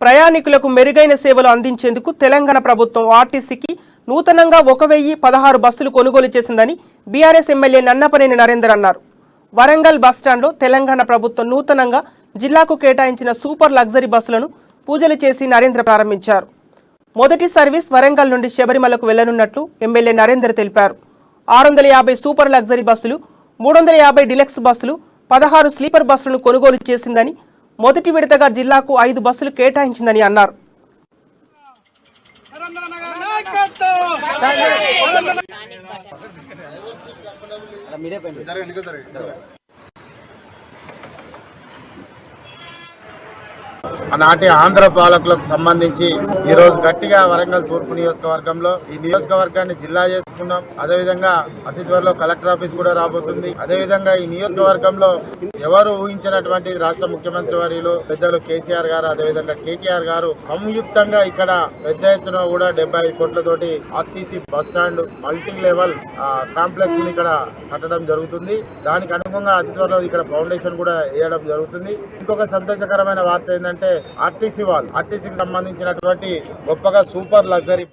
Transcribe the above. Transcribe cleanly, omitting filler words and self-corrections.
ప్రయాణికులకు మెరుగైన సేవలు అందించేందుకు తెలంగాణ ప్రభుత్వం ఆర్టీసీకి నూతనంగా 1016 బస్సులు కొనుగోలు చేసిందని బీఆర్ఎస్ ఎమ్మెల్యే నన్నపనేని నరేందర్ అన్నారు. వరంగల్ బస్టాండ్లో తెలంగాణ ప్రభుత్వం నూతనంగా జిల్లాకు కేటాయించిన సూపర్ లగ్జరీ బస్సులను పూజలు చేసి నరేంద్ర ప్రారంభించారు. మొదటి సర్వీస్ వరంగల్ నుండి శబరిమలకు వెళ్లనున్నట్లు ఎమ్మెల్యే నరేందర్ తెలిపారు. 650 సూపర్ లగ్జరీ బస్సులు, 350 డిలక్స్ బస్సులు, 16 స్లీపర్ బస్సులను కొనుగోలు చేసిందని, మొదటి విడతగా జిల్లాకు 5 బస్సులు కేటాయించిందని అన్నారు. ఆనాటి ఆంధ్ర పాలకులకు సంబంధించి ఈ రోజు గట్టిగా వరంగల్ తూర్పు నియోజకవర్గంలో ఈ నియోజకవర్గాన్ని జిల్లా చేసుకున్నాం. అదేవిధంగా అతి త్వరలో కలెక్టర్ ఆఫీస్ కూడా రాబోతుంది. అదేవిధంగా ఈ నియోజకవర్గంలో ఎవరు ఊహించినటువంటి రాష్ట్ర ముఖ్యమంత్రి వర్యులు పెద్దలు కేసీఆర్ గారు, అదేవిధంగా కేటీఆర్ గారు సంయుక్తంగా ఇక్కడ పెద్ద ఎత్తున కూడా 75 కోట్లతోటి RTC bus stand multi level complex ని ఇక్కడ కట్టడం జరుగుతుంది. దానికి అనుగుణంగా అతి త్వరలో ఇక్కడ ఫౌండేషన్ కూడా వేయడం జరుగుతుంది. ఇంకొక సంతోషకరమైన వార్త ఏంటంటే ఆర్టీసీకి సంబంధించినటువంటి గొప్పగా సూపర్ లగ్జరీ